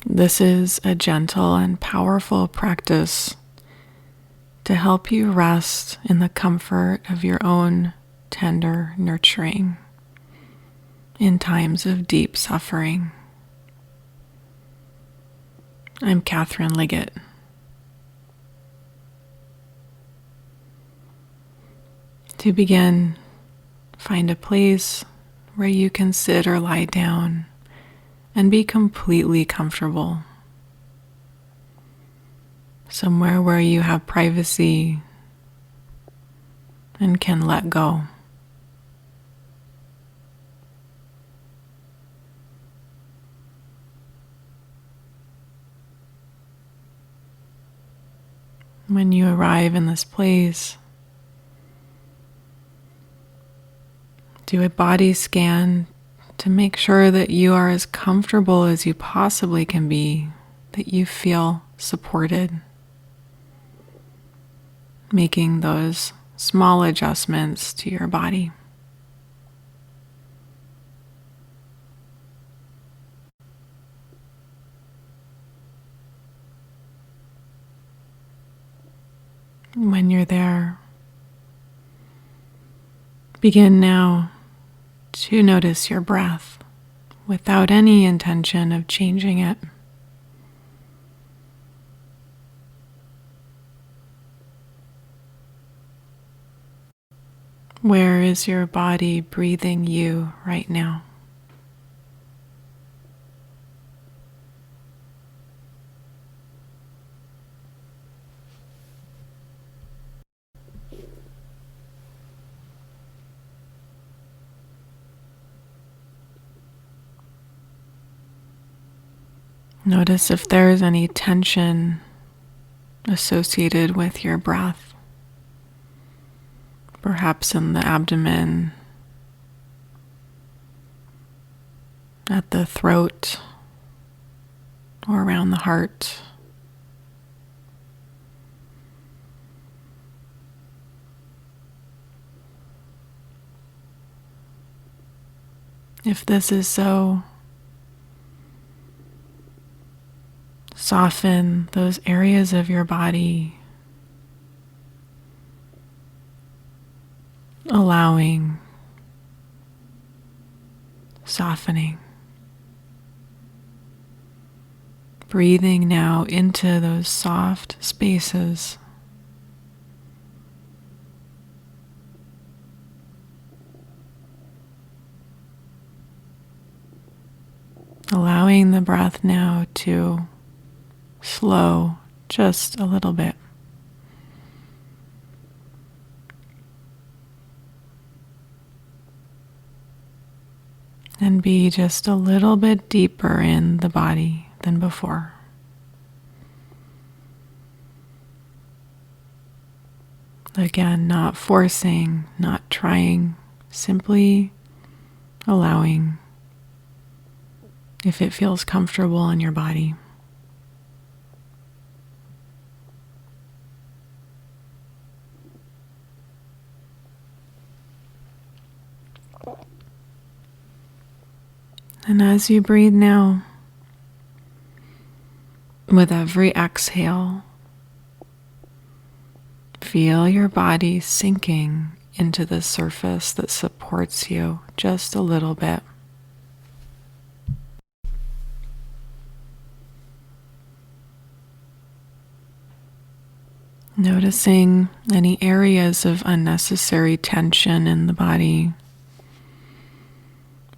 This is a gentle and powerful practice to help you rest in the comfort of your own tender nurturing in times of deep suffering. I'm Catherine Liggett. To begin, find a place where you can sit or lie down and be completely comfortable. Somewhere where you have privacy and can let go. When you arrive in this place, do a body scan to make sure that you are as comfortable as you possibly can be, that you feel supported. Making those small adjustments to your body. When you're there, begin now to notice your breath without any intention of changing it. Where is your body breathing you right now? Notice if there's any tension associated with your breath, perhaps in the abdomen, at the throat, or around the heart. If this is so, soften those areas of your body, allowing, softening. Breathing now into those soft spaces. Allowing the breath now to slow just a little bit. And be just a little bit deeper in the body than before. Again, not forcing, not trying, simply allowing if it feels comfortable in your body. And as you breathe now, with every exhale, feel your body sinking into the surface that supports you just a little bit. Noticing any areas of unnecessary tension in the body,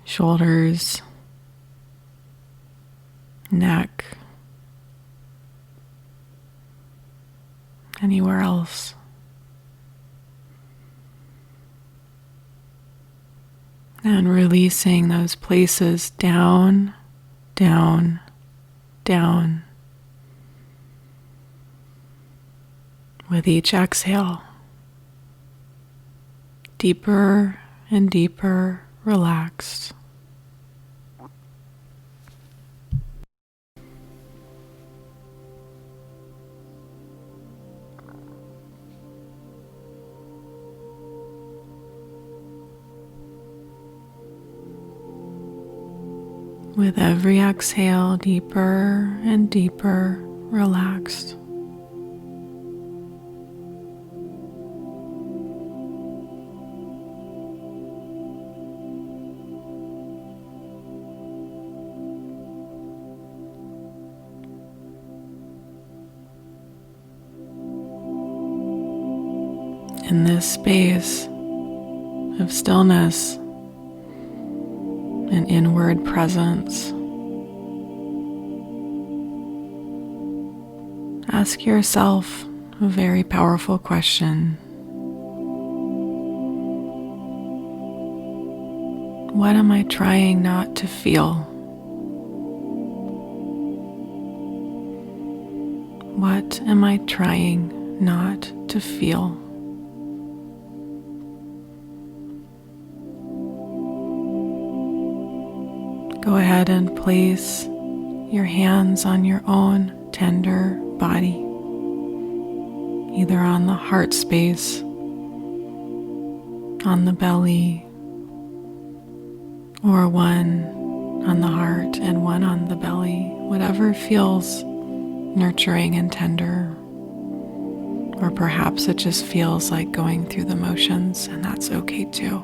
shoulders, neck, anywhere else. And releasing those places down, down, down. With each exhale, deeper and deeper relaxed. With every exhale, deeper and deeper relaxed. In this space of stillness and inward presence, ask yourself a very powerful question. What am I trying not to feel? What am I trying not to feel? Go ahead and place your hands on your own tender body, either on the heart space, on the belly, or one on the heart and one on the belly, whatever feels nurturing and tender. Or perhaps it just feels like going through the motions, and that's okay too.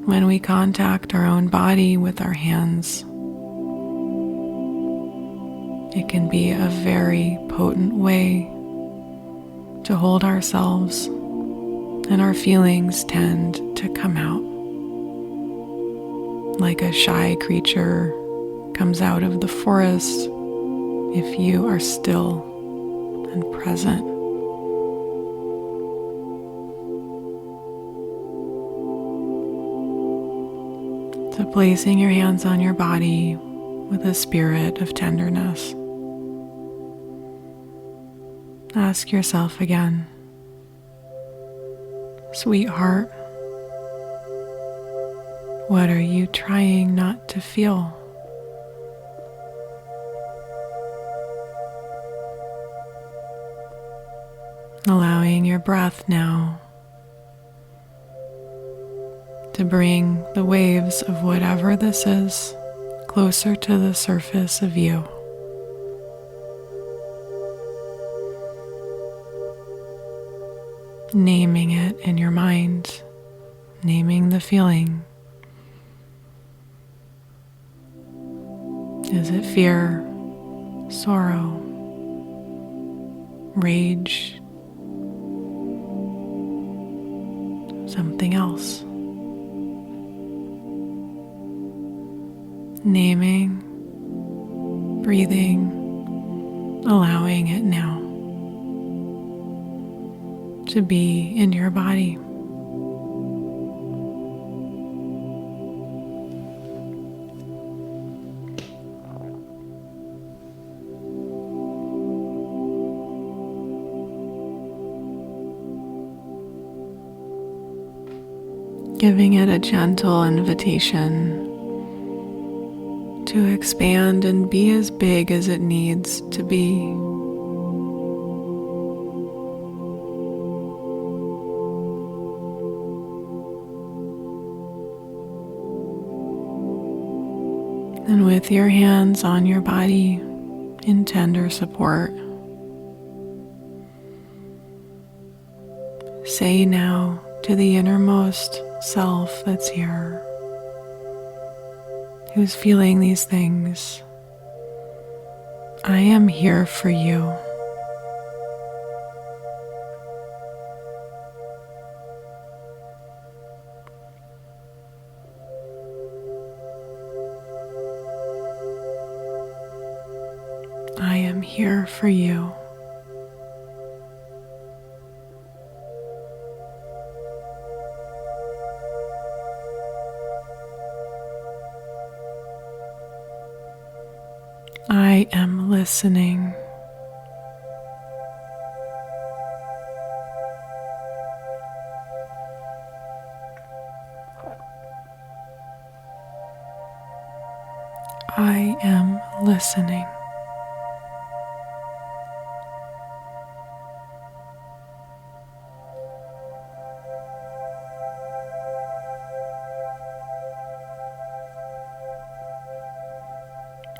When we contact our own body with our hands, it can be a very potent way to hold ourselves, and our feelings tend to come out like a shy creature comes out of the forest if you are still and present. So placing your hands on your body with a spirit of tenderness. Ask yourself again, sweetheart, what are you trying not to feel? Allowing your breath now to bring the waves of whatever this is closer to the surface of you. Naming it in your mind, naming the feeling. Is it fear, sorrow, rage, something else? Naming, breathing, allowing it now to be in your body. Giving it a gentle invitation to expand and be as big as it needs to be. And with your hands on your body in tender support, say now to the innermost self that's here, who's feeling these things, I am here for you. I am here for you. I am listening. I am listening.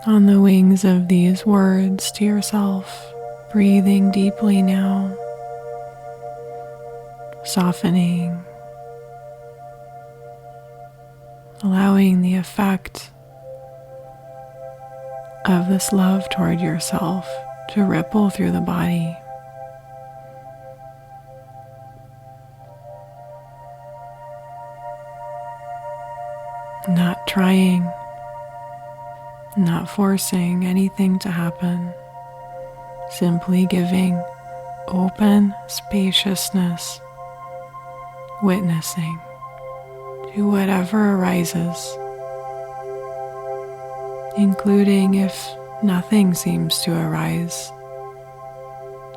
On the wings of these words to yourself, breathing deeply now, softening, allowing the effect of this love toward yourself to ripple through the body. Not trying, not forcing anything to happen, simply giving open spaciousness, witnessing to whatever arises, including if nothing seems to arise,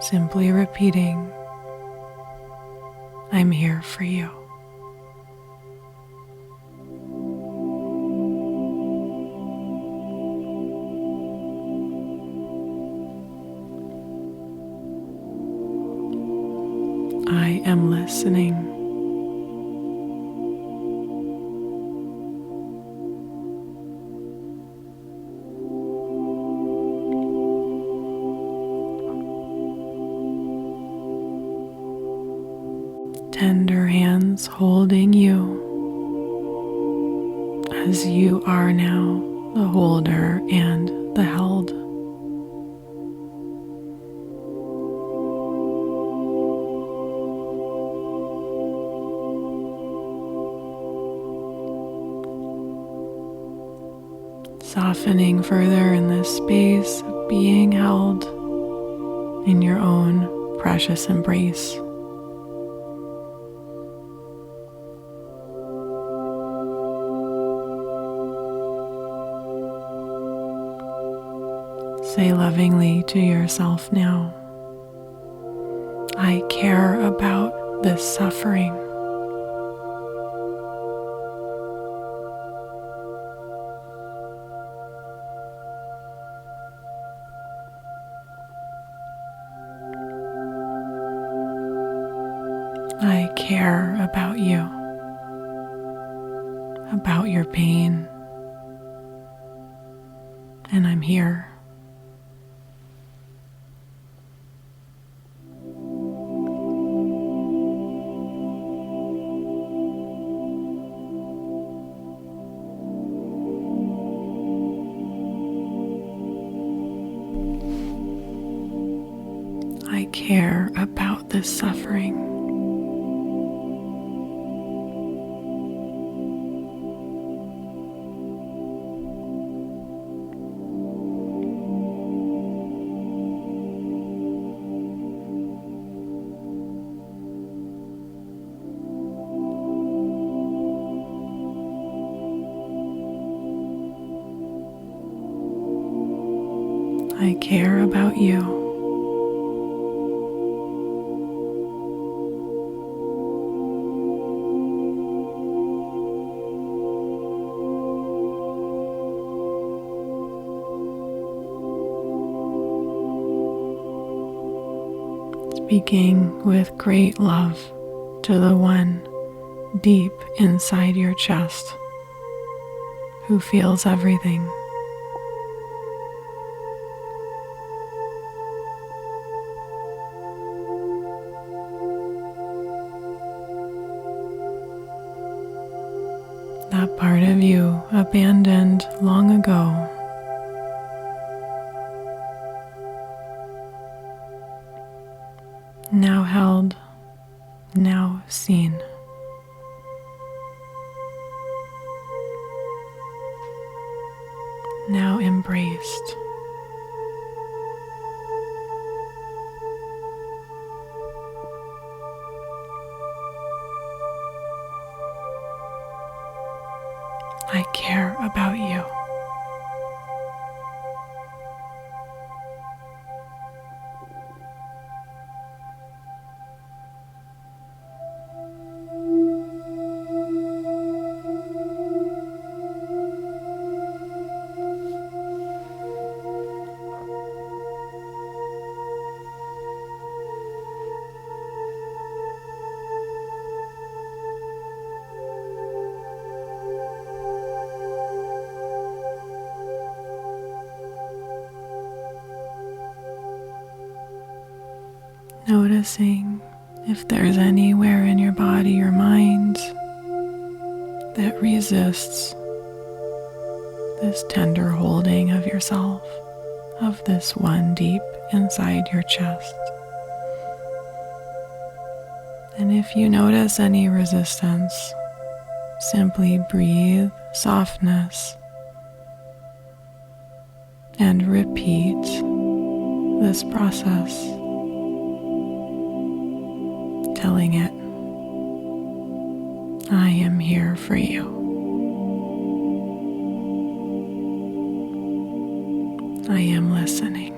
simply repeating, I'm here for you. I am listening. Tender hands holding you as you are now the holder and the held. Softening further in this space of being held in your own precious embrace. Say lovingly to yourself now, I care about this suffering. I care about you, about your pain, and I'm here. I care about this suffering. I care about you. Speaking with great love to the one deep inside your chest who feels everything. That part of you abandoned long ago. Now held, now seen. Now embraced. I care about you. Noticing if there's anywhere in your body or mind that resists this tender holding of yourself, of this one deep inside your chest. And if you notice any resistance, simply breathe softness and repeat this process, telling it, I am here for you. I am listening.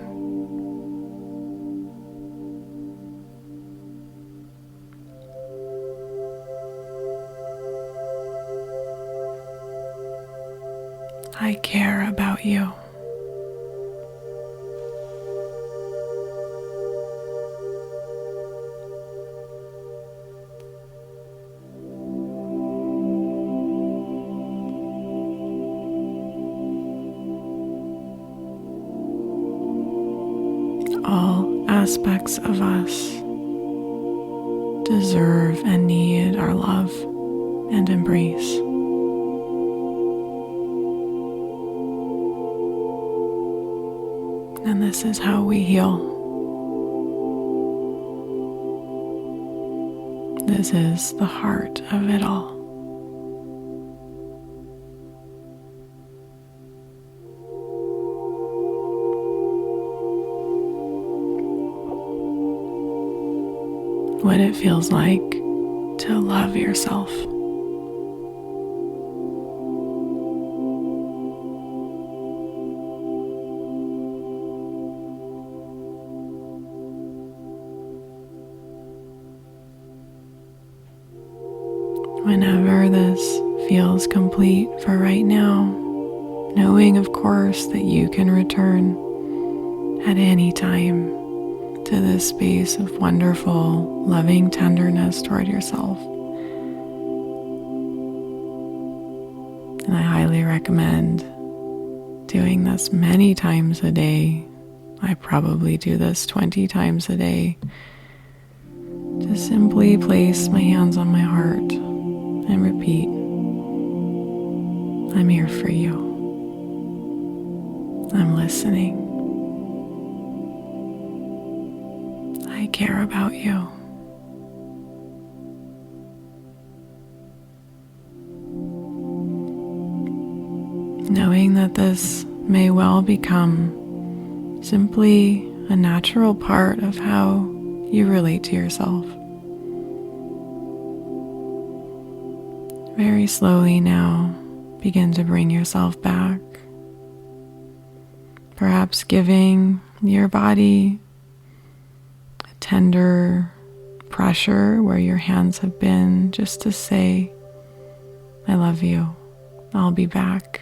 I care about you. All aspects of us deserve and need our love and embrace. And this is how we heal. This is the heart of it all. What it feels like to love yourself. Whenever this feels complete for right now, knowing of course that you can return at any time to this space of wonderful, loving tenderness toward yourself. And I highly recommend doing this many times a day. I probably do this 20 times a day. To simply place my hands on my heart and repeat, I'm here for you. I'm listening. I care about you. Knowing that this may well become simply a natural part of how you relate to yourself. Very slowly now, begin to bring yourself back. Perhaps giving your body a tender pressure where your hands have been, just to say, I love you, I'll be back.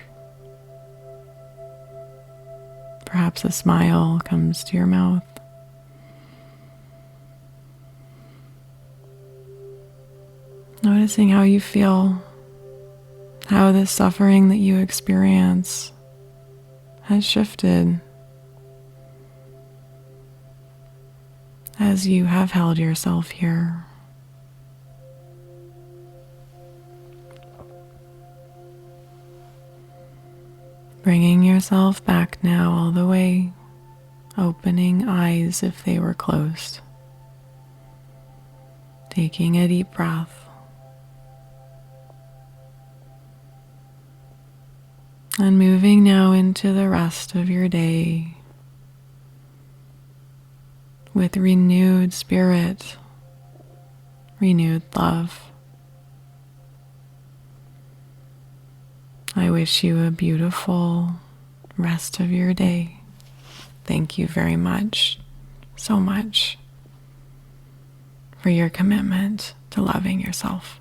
Perhaps a smile comes to your mouth. Noticing how you feel, how the suffering that you experience has shifted as you have held yourself here. Bringing yourself back now all the way, opening eyes if they were closed. Taking a deep breath. And moving now into the rest of your day with renewed spirit, renewed love. I wish you a beautiful rest of your day. Thank you very much, so much, for your commitment to loving yourself.